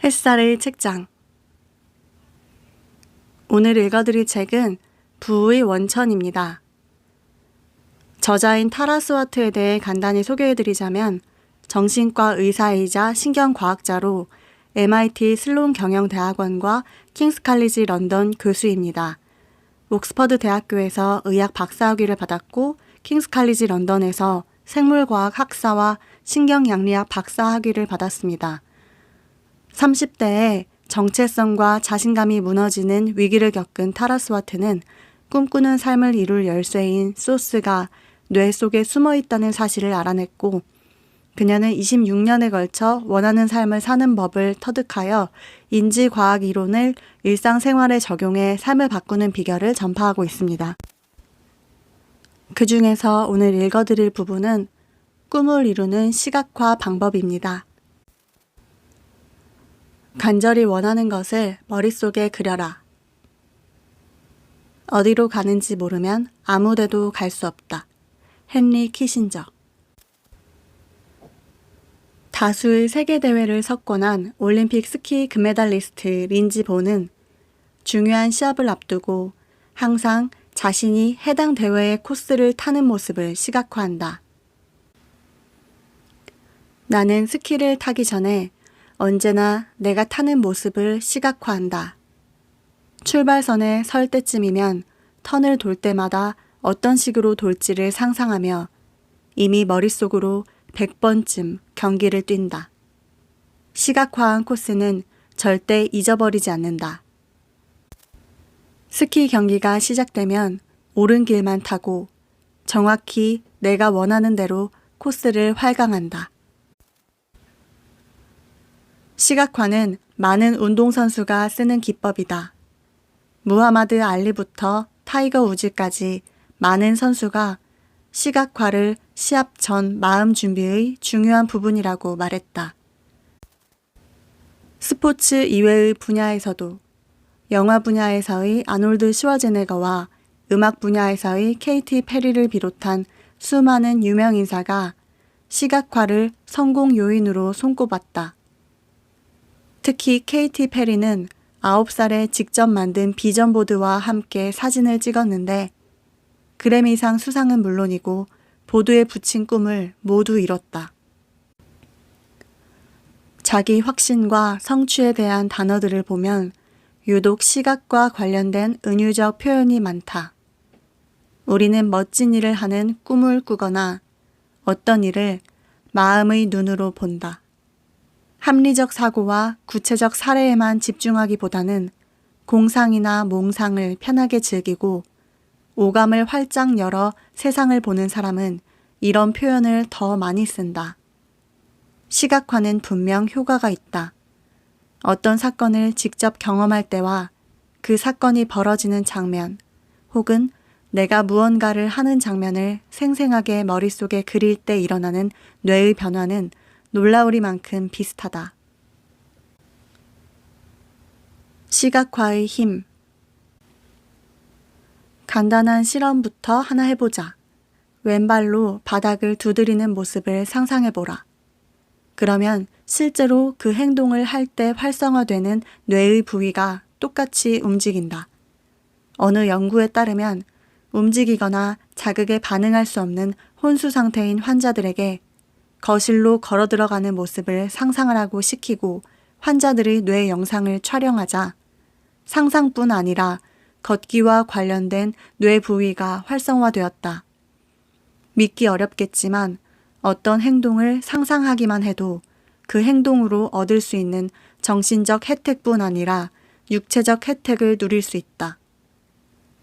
햇살의 책장. 오늘 읽어드릴 책은 부의 원천입니다. 저자인 타라 스와트에 대해 간단히 소개해드리자면 정신과 의사이자 신경과학자로 MIT 슬론 경영대학원과 킹스 칼리지 런던 교수입니다. 옥스퍼드 대학교에서 의학 박사학위를 받았고 킹스 칼리지 런던에서 생물과학 학사와 신경양리학 박사학위를 받았습니다. 30대에 정체성과 자신감이 무너지는 위기를 겪은 타라 스와트는 꿈꾸는 삶을 이룰 열쇠인 소스가 뇌 속에 숨어 있다는 사실을 알아냈고, 그녀는 26년에 걸쳐 원하는 삶을 사는 법을 터득하여 인지과학 이론을 일상생활에 적용해 삶을 바꾸는 비결을 전파하고 있습니다. 그 중에서 오늘 읽어드릴 부분은 꿈을 이루는 시각화 방법입니다. 간절히 원하는 것을 머릿속에 그려라. 어디로 가는지 모르면 아무 데도 갈 수 없다. 헨리 키신저. 다수의 세계대회를 석권한 올림픽 스키 금메달리스트 린지 보는 중요한 시합을 앞두고 항상 자신이 해당 대회의 코스를 타는 모습을 시각화한다. 나는 스키를 타기 전에 언제나 내가 타는 모습을 시각화한다. 출발선에 설 때쯤이면 턴을 돌 때마다 어떤 식으로 돌지를 상상하며 이미 머릿속으로 100번쯤 경기를 뛴다. 시각화한 코스는 절대 잊어버리지 않는다. 스키 경기가 시작되면 오른 길만 타고 정확히 내가 원하는 대로 코스를 활강한다. 시각화는 많은 운동선수가 쓰는 기법이다. 무하마드 알리부터 타이거 우즈까지 많은 선수가 시각화를 시합 전 마음 준비의 중요한 부분이라고 말했다. 스포츠 이외의 분야에서도 영화 분야에서의 아놀드 슈워제네거와 음악 분야에서의 케이티 페리를 비롯한 수많은 유명 인사가 시각화를 성공 요인으로 손꼽았다. 특히 케이티 페리는 9살에 직접 만든 비전보드와 함께 사진을 찍었는데 그래미상 수상은 물론이고 보드에 붙인 꿈을 모두 이뤘다. 자기 확신과 성취에 대한 단어들을 보면 유독 시각과 관련된 은유적 표현이 많다. 우리는 멋진 일을 하는 꿈을 꾸거나 어떤 일을 마음의 눈으로 본다. 합리적 사고와 구체적 사례에만 집중하기보다는 공상이나 몽상을 편하게 즐기고 오감을 활짝 열어 세상을 보는 사람은 이런 표현을 더 많이 쓴다. 시각화는 분명 효과가 있다. 어떤 사건을 직접 경험할 때와 그 사건이 벌어지는 장면, 혹은 내가 무언가를 하는 장면을 생생하게 머릿속에 그릴 때 일어나는 뇌의 변화는 놀라우리만큼 비슷하다. 시각화의 힘. 간단한 실험부터 하나 해보자. 왼발로 바닥을 두드리는 모습을 상상해보라. 그러면 실제로 그 행동을 할 때 활성화되는 뇌의 부위가 똑같이 움직인다. 어느 연구에 따르면 움직이거나 자극에 반응할 수 없는 혼수 상태인 환자들에게 거실로 걸어 들어가는 모습을 상상하라고 시키고 환자들의 뇌 영상을 촬영하자 상상뿐 아니라 걷기와 관련된 뇌 부위가 활성화되었다. 믿기 어렵겠지만 어떤 행동을 상상하기만 해도 그 행동으로 얻을 수 있는 정신적 혜택뿐 아니라 육체적 혜택을 누릴 수 있다.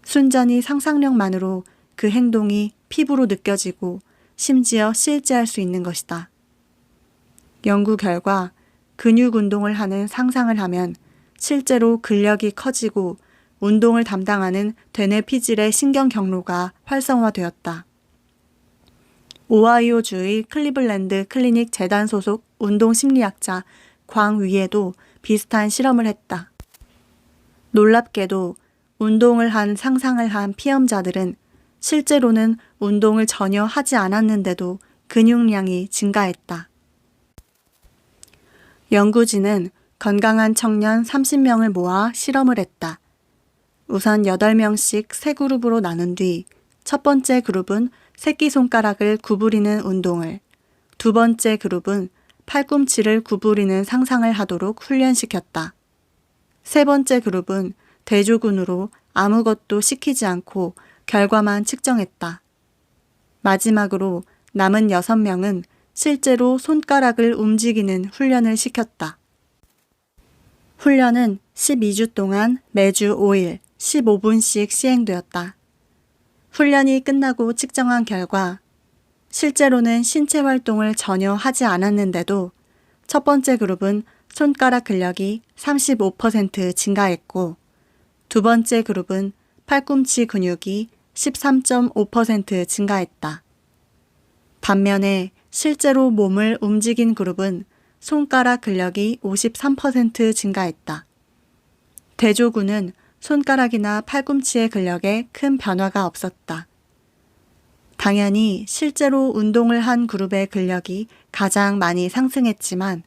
순전히 상상력만으로 그 행동이 피부로 느껴지고 심지어 실제할 수 있는 것이다. 연구 결과 근육 운동을 하는 상상을 하면 실제로 근력이 커지고 운동을 담당하는 되뇌 피질의 신경 경로가 활성화되었다. 오하이오주의 클리블랜드 클리닉 재단 소속 운동심리학자 광위에도 비슷한 실험을 했다. 놀랍게도 운동을 한 상상을 한 피험자들은 실제로는 운동을 전혀 하지 않았는데도 근육량이 증가했다. 연구진은 건강한 청년 30명을 모아 실험을 했다. 우선 8명씩 세 그룹으로 나눈 뒤 첫 번째 그룹은 새끼손가락을 구부리는 운동을, 두 번째 그룹은 팔꿈치를 구부리는 상상을 하도록 훈련시켰다. 세 번째 그룹은 대조군으로 아무것도 시키지 않고 결과만 측정했다. 마지막으로 남은 6명은 실제로 손가락을 움직이는 훈련을 시켰다. 훈련은 12주 동안 매주 5일 15분씩 시행되었다. 훈련이 끝나고 측정한 결과 실제로는 신체 활동을 전혀 하지 않았는데도 첫 번째 그룹은 손가락 근력이 35% 증가했고 두 번째 그룹은 팔꿈치 근육이 13.5% 증가했다. 반면에 실제로 몸을 움직인 그룹은 손가락 근력이 53% 증가했다. 대조군은 손가락이나 팔꿈치의 근력에 큰 변화가 없었다. 당연히 실제로 운동을 한 그룹의 근력이 가장 많이 상승했지만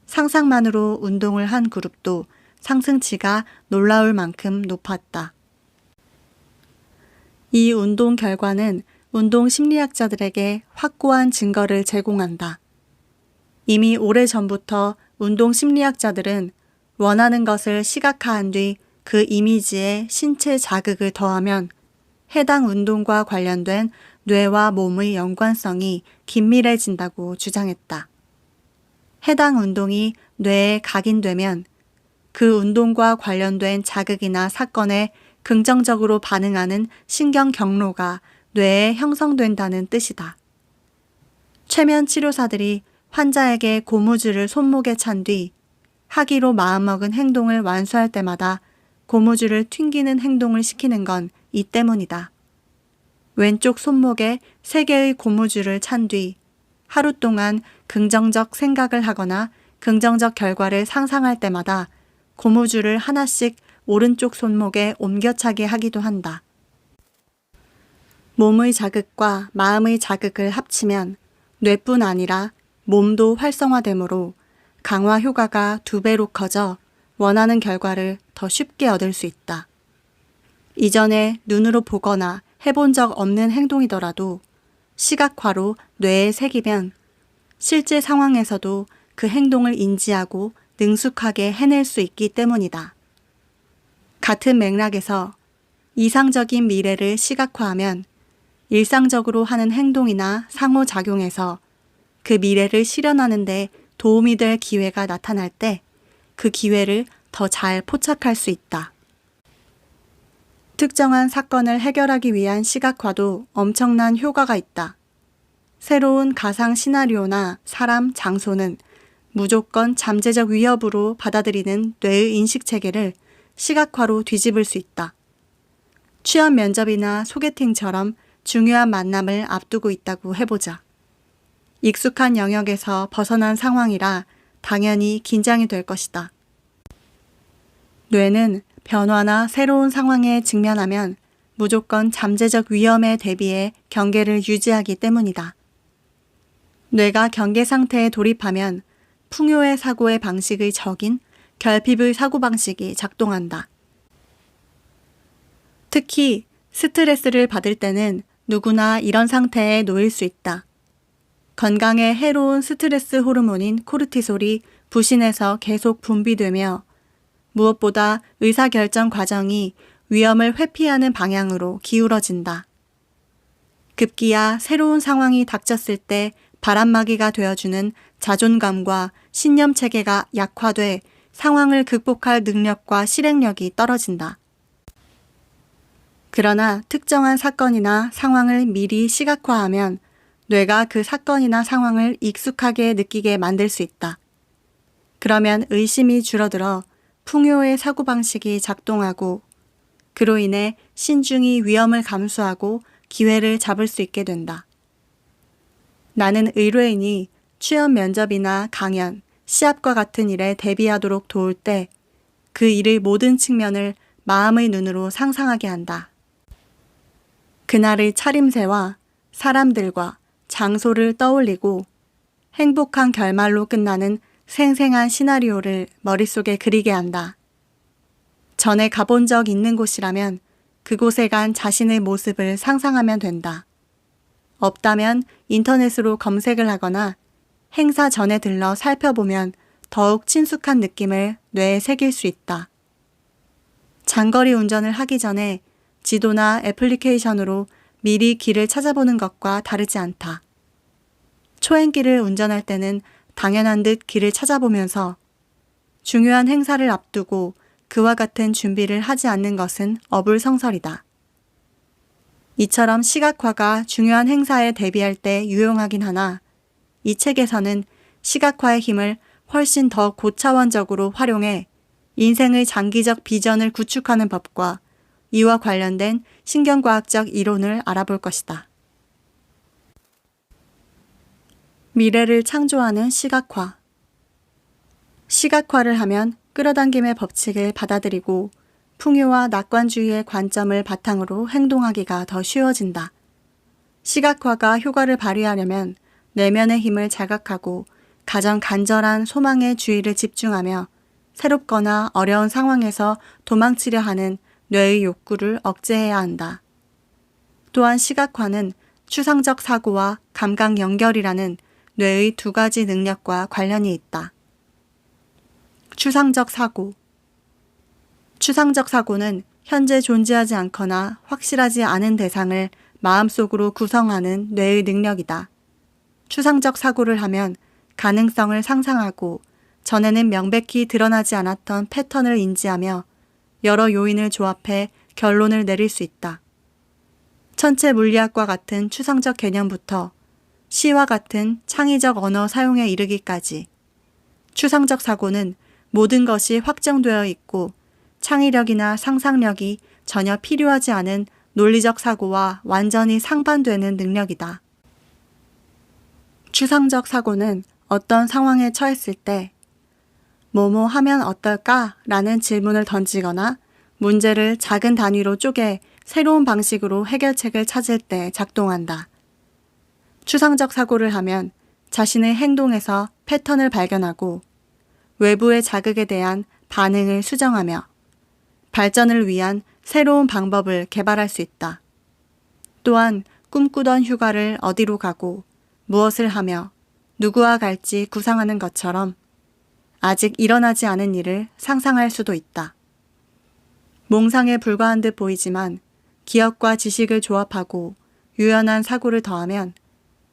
상상만으로 운동을 한 그룹도 상승치가 놀라울 만큼 높았다. 이 운동 결과는 운동 심리학자들에게 확고한 증거를 제공한다. 이미 오래전부터 운동 심리학자들은 원하는 것을 시각화한 뒤 그 이미지에 신체 자극을 더하면 해당 운동과 관련된 뇌와 몸의 연관성이 긴밀해진다고 주장했다. 해당 운동이 뇌에 각인되면 그 운동과 관련된 자극이나 사건에 긍정적으로 반응하는 신경 경로가 뇌에 형성된다는 뜻이다. 최면 치료사들이 환자에게 고무줄을 손목에 찬 뒤 하기로 마음먹은 행동을 완수할 때마다 고무줄을 튕기는 행동을 시키는 건 이 때문이다. 왼쪽 손목에 3개의 고무줄을 찬 뒤 하루 동안 긍정적 생각을 하거나 긍정적 결과를 상상할 때마다 고무줄을 하나씩 오른쪽 손목에 옮겨차게 하기도 한다. 몸의 자극과 마음의 자극을 합치면 뇌뿐 아니라 몸도 활성화되므로 강화 효과가 2배로 커져 원하는 결과를 더 쉽게 얻을 수 있다. 이전에 눈으로 보거나 해본 적 없는 행동이더라도 시각화로 뇌에 새기면 실제 상황에서도 그 행동을 인지하고 능숙하게 해낼 수 있기 때문이다. 같은 맥락에서 이상적인 미래를 시각화하면 일상적으로 하는 행동이나 상호작용에서 그 미래를 실현하는 데 도움이 될 기회가 나타날 때 그 기회를 더 잘 포착할 수 있다. 특정한 사건을 해결하기 위한 시각화도 엄청난 효과가 있다. 새로운 가상 시나리오나 사람, 장소는 무조건 잠재적 위협으로 받아들이는 뇌의 인식 체계를 시각화로 뒤집을 수 있다. 취업 면접이나 소개팅처럼 중요한 만남을 앞두고 있다고 해보자. 익숙한 영역에서 벗어난 상황이라 당연히 긴장이 될 것이다. 뇌는 변화나 새로운 상황에 직면하면 무조건 잠재적 위험에 대비해 경계를 유지하기 때문이다. 뇌가 경계 상태에 돌입하면 풍요의 사고의 방식의 적인 결핍의 사고방식이 작동한다. 특히 스트레스를 받을 때는 누구나 이런 상태에 놓일 수 있다. 건강에 해로운 스트레스 호르몬인 코르티솔이 부신해서 계속 분비되며 무엇보다 의사결정 과정이 위험을 회피하는 방향으로 기울어진다. 급기야 새로운 상황이 닥쳤을 때 바람막이가 되어주는 자존감과 신념 체계가 약화돼 상황을 극복할 능력과 실행력이 떨어진다. 그러나 특정한 사건이나 상황을 미리 시각화하면 뇌가 그 사건이나 상황을 익숙하게 느끼게 만들 수 있다. 그러면 의심이 줄어들어 풍요의 사고방식이 작동하고 그로 인해 신중히 위험을 감수하고 기회를 잡을 수 있게 된다. 나는 의뢰인이 취업 면접이나 강연, 시합과 같은 일에 대비하도록 도울 때 그 일의 모든 측면을 마음의 눈으로 상상하게 한다. 그날의 차림새와 사람들과 장소를 떠올리고 행복한 결말로 끝나는 생생한 시나리오를 머릿속에 그리게 한다. 전에 가본 적 있는 곳이라면 그곳에 간 자신의 모습을 상상하면 된다. 없다면 인터넷으로 검색을 하거나 행사 전에 들러 살펴보면 더욱 친숙한 느낌을 뇌에 새길 수 있다. 장거리 운전을 하기 전에 지도나 애플리케이션으로 미리 길을 찾아보는 것과 다르지 않다. 초행길을 운전할 때는 당연한 듯 길을 찾아보면서 중요한 행사를 앞두고 그와 같은 준비를 하지 않는 것은 어불성설이다. 이처럼 시각화가 중요한 행사에 대비할 때 유용하긴 하나 이 책에서는 시각화의 힘을 훨씬 더 고차원적으로 활용해 인생의 장기적 비전을 구축하는 법과 이와 관련된 신경과학적 이론을 알아볼 것이다. 미래를 창조하는 시각화. 시각화를 하면 끌어당김의 법칙을 받아들이고 풍요와 낙관주의의 관점을 바탕으로 행동하기가 더 쉬워진다. 시각화가 효과를 발휘하려면 내면의 힘을 자각하고 가장 간절한 소망의 주의를 집중하며 새롭거나 어려운 상황에서 도망치려 하는 뇌의 욕구를 억제해야 한다. 또한 시각화는 추상적 사고와 감각 연결이라는 뇌의 두 가지 능력과 관련이 있다. 추상적 사고. 추상적 사고는 현재 존재하지 않거나 확실하지 않은 대상을 마음속으로 구성하는 뇌의 능력이다. 추상적 사고를 하면 가능성을 상상하고 전에는 명백히 드러나지 않았던 패턴을 인지하며 여러 요인을 조합해 결론을 내릴 수 있다. 천체 물리학과 같은 추상적 개념부터 시와 같은 창의적 언어 사용에 이르기까지 추상적 사고는 모든 것이 확정되어 있고 창의력이나 상상력이 전혀 필요하지 않은 논리적 사고와 완전히 상반되는 능력이다. 추상적 사고는 어떤 상황에 처했을 때 뭐뭐 하면 어떨까? 라는 질문을 던지거나 문제를 작은 단위로 쪼개 새로운 방식으로 해결책을 찾을 때 작동한다. 추상적 사고를 하면 자신의 행동에서 패턴을 발견하고 외부의 자극에 대한 반응을 수정하며 발전을 위한 새로운 방법을 개발할 수 있다. 또한 꿈꾸던 휴가를 어디로 가고 무엇을 하며 누구와 갈지 구상하는 것처럼 아직 일어나지 않은 일을 상상할 수도 있다. 몽상에 불과한 듯 보이지만 기억과 지식을 조합하고 유연한 사고를 더하면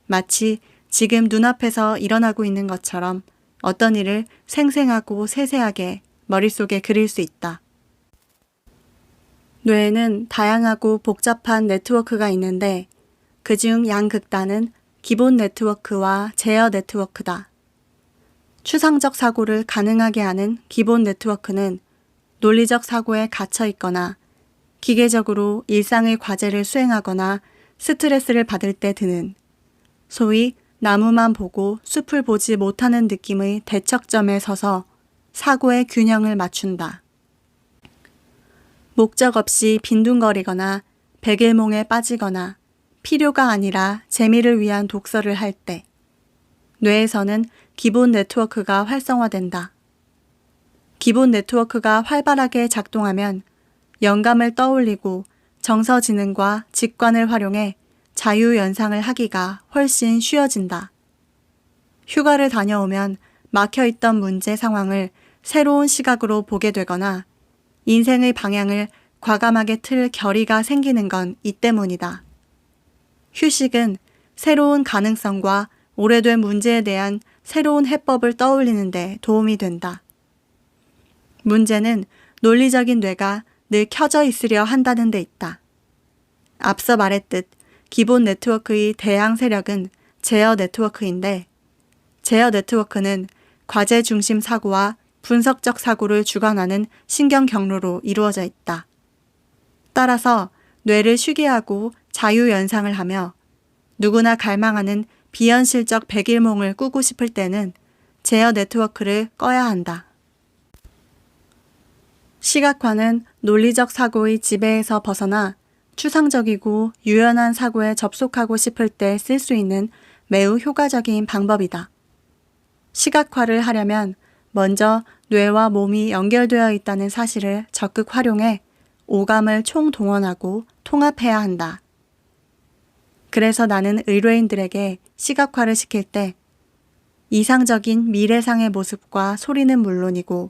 마치 지금 눈앞에서 일어나고 있는 것처럼 어떤 일을 생생하고 세세하게 머릿속에 그릴 수 있다. 뇌에는 다양하고 복잡한 네트워크가 있는데 그중 양극단은 기본 네트워크와 제어 네트워크다. 추상적 사고를 가능하게 하는 기본 네트워크는 논리적 사고에 갇혀 있거나 기계적으로 일상의 과제를 수행하거나 스트레스를 받을 때 드는 소위 나무만 보고 숲을 보지 못하는 느낌의 대척점에 서서 사고의 균형을 맞춘다. 목적 없이 빈둥거리거나 백일몽에 빠지거나 필요가 아니라 재미를 위한 독서를 할 때 뇌에서는 기본 네트워크가 활성화된다. 기본 네트워크가 활발하게 작동하면 영감을 떠올리고 정서지능과 직관을 활용해 자유연상을 하기가 훨씬 쉬워진다. 휴가를 다녀오면 막혀있던 문제 상황을 새로운 시각으로 보게 되거나 인생의 방향을 과감하게 틀 결의가 생기는 건 이 때문이다. 휴식은 새로운 가능성과 오래된 문제에 대한 새로운 해법을 떠올리는 데 도움이 된다. 문제는 논리적인 뇌가 늘 켜져 있으려 한다는 데 있다. 앞서 말했듯 기본 네트워크의 대항 세력은 제어 네트워크인데 제어 네트워크는 과제 중심 사고와 분석적 사고를 주관하는 신경 경로로 이루어져 있다. 따라서 뇌를 쉬게 하고 자유연상을 하며 누구나 갈망하는 비현실적 백일몽을 꾸고 싶을 때는 제어 네트워크를 꺼야 한다. 시각화는 논리적 사고의 지배에서 벗어나 추상적이고 유연한 사고에 접속하고 싶을 때 쓸 수 있는 매우 효과적인 방법이다. 시각화를 하려면 먼저 뇌와 몸이 연결되어 있다는 사실을 적극 활용해 오감을 총동원하고 통합해야 한다. 그래서 나는 의뢰인들에게 시각화를 시킬 때 이상적인 미래상의 모습과 소리는 물론이고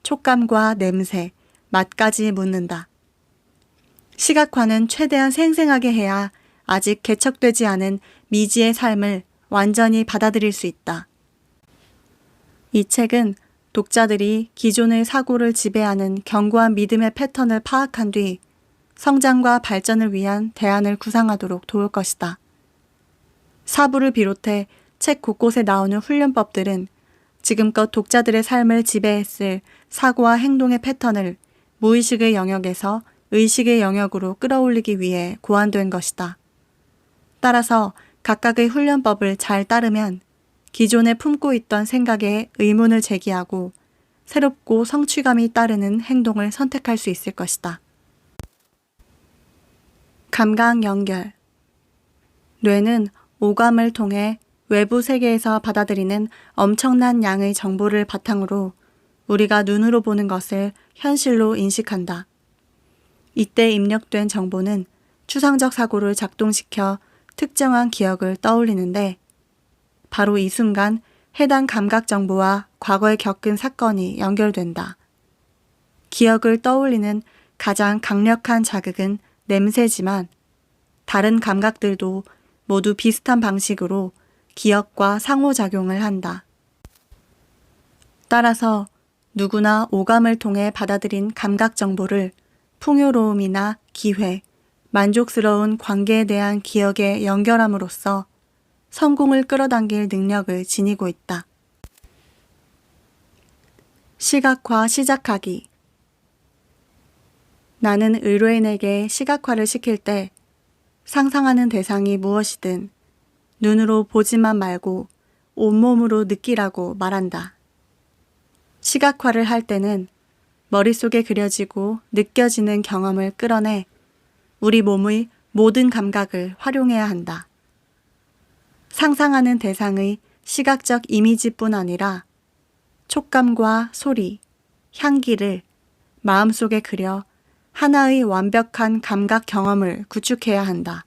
촉감과 냄새, 맛까지 묻는다. 시각화는 최대한 생생하게 해야 아직 개척되지 않은 미지의 삶을 완전히 받아들일 수 있다. 이 책은 독자들이 기존의 사고를 지배하는 견고한 믿음의 패턴을 파악한 뒤 성장과 발전을 위한 대안을 구상하도록 도울 것이다. 사부를 비롯해 책 곳곳에 나오는 훈련법들은 지금껏 독자들의 삶을 지배했을 사고와 행동의 패턴을 무의식의 영역에서 의식의 영역으로 끌어올리기 위해 고안된 것이다. 따라서 각각의 훈련법을 잘 따르면 기존에 품고 있던 생각에 의문을 제기하고 새롭고 성취감이 따르는 행동을 선택할 수 있을 것이다. 감각 연결. 뇌는 오감을 통해 외부 세계에서 받아들이는 엄청난 양의 정보를 바탕으로 우리가 눈으로 보는 것을 현실로 인식한다. 이때 입력된 정보는 추상적 사고를 작동시켜 특정한 기억을 떠올리는데 바로 이 순간 해당 감각 정보와 과거에 겪은 사건이 연결된다. 기억을 떠올리는 가장 강력한 자극은 냄새지만 다른 감각들도 모두 비슷한 방식으로 기억과 상호작용을 한다. 따라서 누구나 오감을 통해 받아들인 감각 정보를 풍요로움이나 기회, 만족스러운 관계에 대한 기억에 연결함으로써 성공을 끌어당길 능력을 지니고 있다. 시각화 시작하기. 나는 의뢰인에게 시각화를 시킬 때 상상하는 대상이 무엇이든 눈으로 보지만 말고 온몸으로 느끼라고 말한다. 시각화를 할 때는 머릿속에 그려지고 느껴지는 경험을 끌어내 우리 몸의 모든 감각을 활용해야 한다. 상상하는 대상의 시각적 이미지뿐 아니라 촉감과 소리, 향기를 마음속에 그려 하나의 완벽한 감각 경험을 구축해야 한다.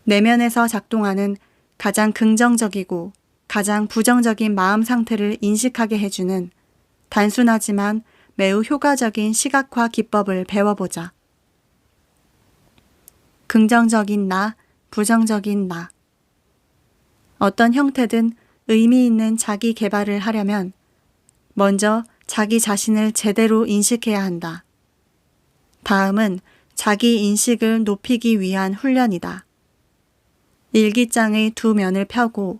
내면에서 작동하는 가장 긍정적이고 가장 부정적인 마음 상태를 인식하게 해주는 단순하지만 매우 효과적인 시각화 기법을 배워보자. 긍정적인 나, 부정적인 나. 어떤 형태든 의미 있는 자기 개발을 하려면 먼저 자기 자신을 제대로 인식해야 한다. 다음은 자기 인식을 높이기 위한 훈련이다. 일기장의 두 면을 펴고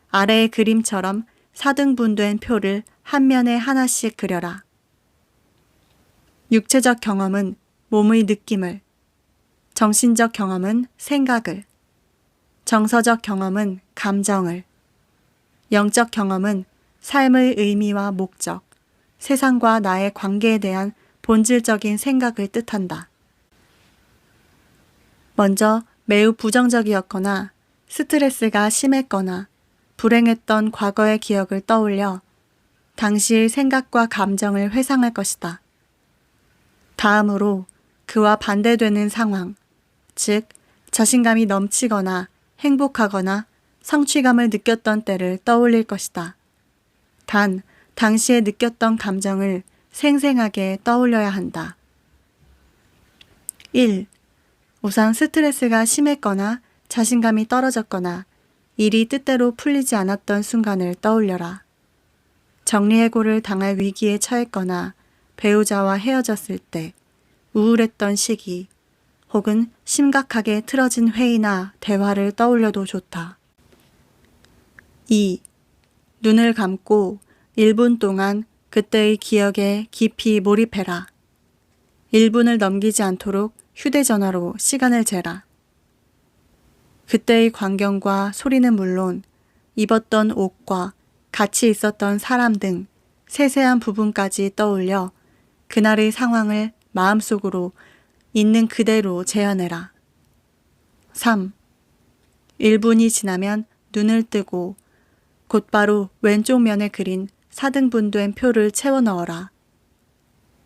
아래의 그림처럼 4등분된 표를 한 면에 하나씩 그려라. 육체적 경험은 몸의 느낌을, 정신적 경험은 생각을, 정서적 경험은 감정을, 영적 경험은 삶의 의미와 목적, 세상과 나의 관계에 대한 본질적인 생각을 뜻한다. 먼저 매우 부정적이었거나 스트레스가 심했거나 불행했던 과거의 기억을 떠올려 당시의 생각과 감정을 회상할 것이다. 다음으로 그와 반대되는 상황, 즉 자신감이 넘치거나 행복하거나 성취감을 느꼈던 때를 떠올릴 것이다. 단, 당시에 느꼈던 감정을 생생하게 떠올려야 한다. 1. 우선 스트레스가 심했거나 자신감이 떨어졌거나 일이 뜻대로 풀리지 않았던 순간을 떠올려라. 정리해고를 당할 위기에 처했거나 배우자와 헤어졌을 때, 우울했던 시기, 혹은 심각하게 틀어진 회의나 대화를 떠올려도 좋다. 2. 눈을 감고 1분 동안 그때의 기억에 깊이 몰입해라. 1분을 넘기지 않도록 휴대전화로 시간을 재라. 그때의 광경과 소리는 물론 입었던 옷과 같이 있었던 사람 등 세세한 부분까지 떠올려 그날의 상황을 마음속으로 있는 그대로 재현해라. 3. 1분이 지나면 눈을 뜨고 곧바로 왼쪽 면에 그린 4등분된 표를 채워 넣어라.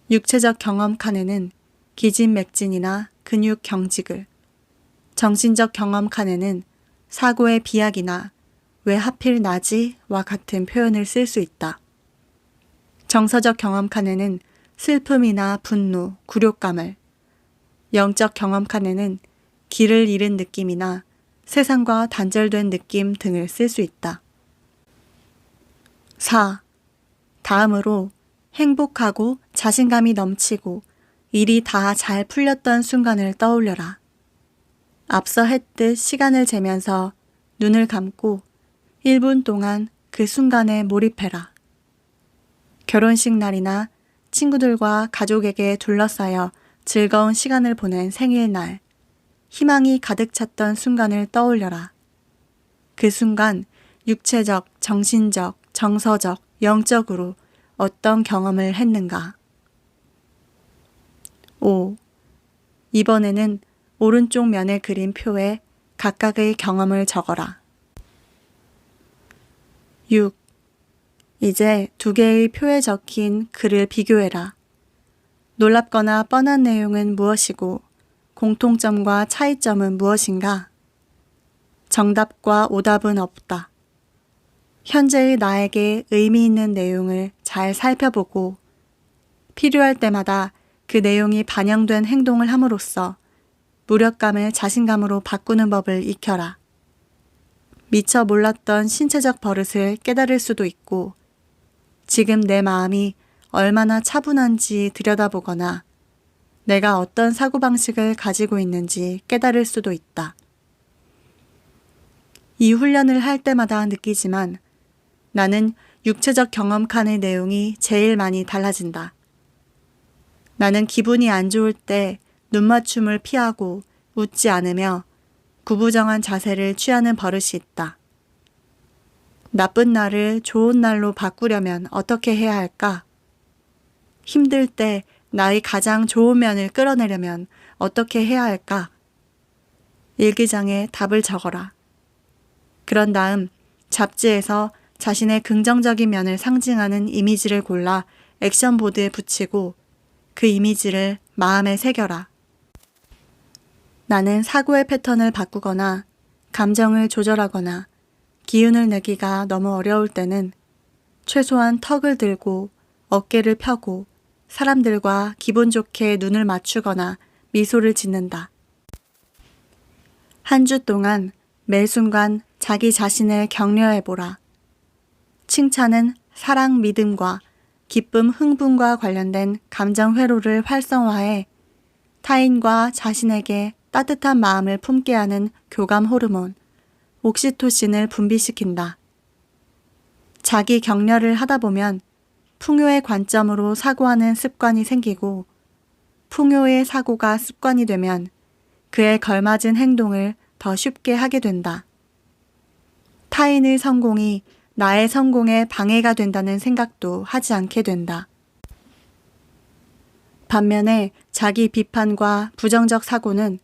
육체적 경험 칸에는 기진맥진이나 근육 경직을, 정신적 경험 칸에는 사고의 비약이나 왜 하필 나지와 같은 표현을 쓸 수 있다. 정서적 경험 칸에는 슬픔이나 분노, 굴욕감을, 영적 경험 칸에는 길을 잃은 느낌이나 세상과 단절된 느낌 등을 쓸 수 있다. 4. 다음으로 행복하고 자신감이 넘치고 일이 다 잘 풀렸던 순간을 떠올려라. 앞서 했듯 시간을 재면서 눈을 감고 1분 동안 그 순간에 몰입해라. 결혼식 날이나 친구들과 가족에게 둘러싸여 즐거운 시간을 보낸 생일날, 희망이 가득 찼던 순간을 떠올려라. 그 순간 육체적, 정신적, 정서적, 영적으로 어떤 경험을 했는가? 5. 이번에는 오른쪽 면에 그린 표에 각각의 경험을 적어라. 6. 이제 두 개의 표에 적힌 글을 비교해라. 놀랍거나 뻔한 내용은 무엇이고 공통점과 차이점은 무엇인가? 정답과 오답은 없다. 현재의 나에게 의미 있는 내용을 잘 살펴보고 필요할 때마다 그 내용이 반영된 행동을 함으로써 무력감을 자신감으로 바꾸는 법을 익혀라. 미처 몰랐던 신체적 버릇을 깨달을 수도 있고 지금 내 마음이 얼마나 차분한지 들여다보거나 내가 어떤 사고방식을 가지고 있는지 깨달을 수도 있다. 이 훈련을 할 때마다 느끼지만 나는 육체적 경험 칸의 내용이 제일 많이 달라진다. 나는 기분이 안 좋을 때 눈맞춤을 피하고 웃지 않으며 구부정한 자세를 취하는 버릇이 있다. 나쁜 날을 좋은 날로 바꾸려면 어떻게 해야 할까? 힘들 때 나의 가장 좋은 면을 끌어내려면 어떻게 해야 할까? 일기장에 답을 적어라. 그런 다음 잡지에서 자신의 긍정적인 면을 상징하는 이미지를 골라 액션보드에 붙이고 그 이미지를 마음에 새겨라. 나는 사고의 패턴을 바꾸거나 감정을 조절하거나 기운을 내기가 너무 어려울 때는 최소한 턱을 들고 어깨를 펴고 사람들과 기분 좋게 눈을 맞추거나 미소를 짓는다. 한 주 동안 매 순간 자기 자신을 격려해보라. 칭찬은 사랑, 믿음과 기쁨, 흥분과 관련된 감정 회로를 활성화해 타인과 자신에게 따뜻한 마음을 품게 하는 교감 호르몬, 옥시토신을 분비시킨다. 자기 격려를 하다 보면 풍요의 관점으로 사고하는 습관이 생기고 풍요의 사고가 습관이 되면 그에 걸맞은 행동을 더 쉽게 하게 된다. 타인의 성공이 나의 성공에 방해가 된다는 생각도 하지 않게 된다. 반면에 자기 비판과 부정적 사고는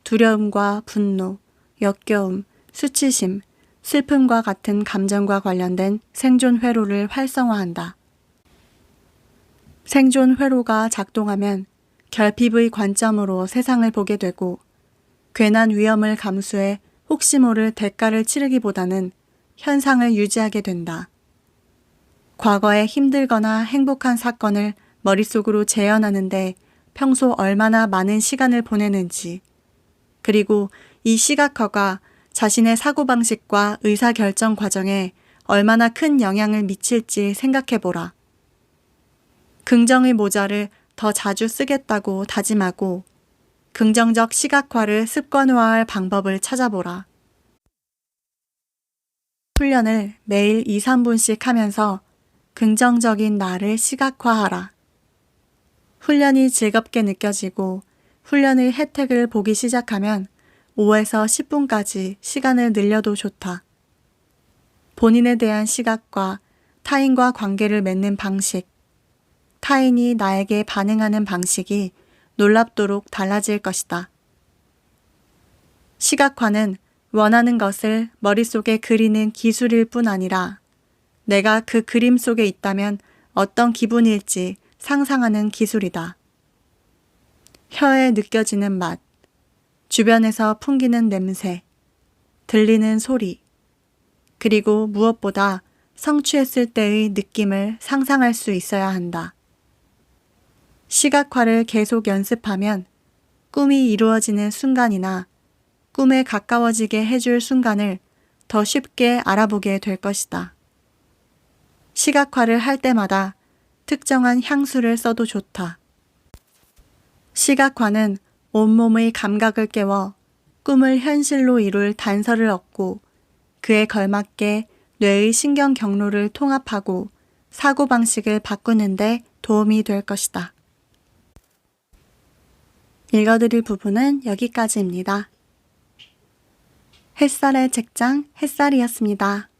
두려움과 분노, 역겨움, 수치심, 슬픔과 같은 감정과 관련된 생존 회로를 활성화한다. 생존 회로가 작동하면 결핍의 관점으로 세상을 보게 되고 괜한 위험을 감수해 혹시 모를 대가를 치르기보다는 현상을 유지하게 된다. 과거에 힘들거나 행복한 사건을 머릿속으로 재현하는데 평소 얼마나 많은 시간을 보내는지, 그리고 이 시각화가 자신의 사고방식과 의사결정 과정에 얼마나 큰 영향을 미칠지 생각해보라. 긍정의 모자를 더 자주 쓰겠다고 다짐하고 긍정적 시각화를 습관화할 방법을 찾아보라. 훈련을 매일 2, 3분씩 하면서 긍정적인 나를 시각화하라. 훈련이 즐겁게 느껴지고 훈련의 혜택을 보기 시작하면 5에서 10분까지 시간을 늘려도 좋다. 본인에 대한 시각과 타인과 관계를 맺는 방식, 타인이 나에게 반응하는 방식이 놀랍도록 달라질 것이다. 시각화는 원하는 것을 머릿속에 그리는 기술일 뿐 아니라 내가 그 그림 속에 있다면 어떤 기분일지 상상하는 기술이다. 혀에 느껴지는 맛, 주변에서 풍기는 냄새, 들리는 소리, 그리고 무엇보다 성취했을 때의 느낌을 상상할 수 있어야 한다. 시각화를 계속 연습하면 꿈이 이루어지는 순간이나 꿈에 가까워지게 해줄 순간을 더 쉽게 알아보게 될 것이다. 시각화를 할 때마다 특정한 향수를 써도 좋다. 시각화는 온몸의 감각을 깨워 꿈을 현실로 이룰 단서를 얻고 그에 걸맞게 뇌의 신경 경로를 통합하고 사고방식을 바꾸는 데 도움이 될 것이다. 읽어드릴 부분은 여기까지입니다. 햇살의 책장 햇살이었습니다.